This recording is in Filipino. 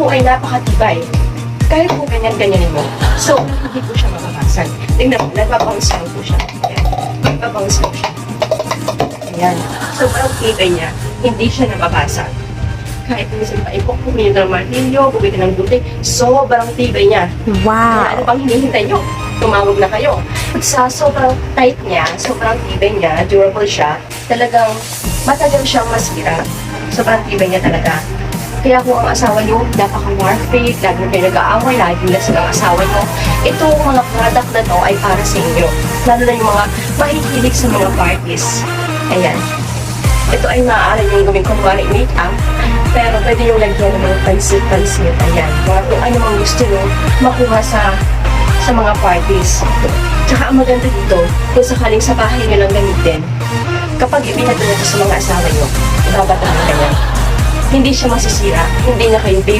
po ay napakatibay. Kahit po ganyan-ganyanin mo. So, hindi po siya mababasag. Tingnan mo, nagpapangs lang po siya. Ayan. Nagpapangs lang siya. Ayan. Sobrang tibay niya. Hindi siya nababasag. Kahit minsan pa ipok-pumili ng martilyo, bumili ng gunting, sobrang tibay niya. Wow. Kaya ano pang hinihintay nyo? Tumawag na kayo. Sa sobrang tight niya, sobrang tibay niya, durable siya, talagang matagal siyang masira. Sobrang tibay niya talaga. Kaya kung ang asawa nyo, napaka-war faith, lagi kayo nag-aaway, lagi na silang asawa nyo, itong mga product na to ay para sa inyo. Lalo na yung mga mahihilig sa mga parties. Ayan. Ito ay maaari yung gawing kunwari make-up, pero pwede yung lagyan ng mga pansit-pansit. Ayan. Mga kung ano mang gusto nyo makuha sa mga parties. Tsaka ang maganda dito, kung sakaling sa bahay nyo lang gamitin, kapag ibinato nyo sa mga asawa nyo, ibabatahan ka niya. Hindi siya masisira, hindi na kayo baby.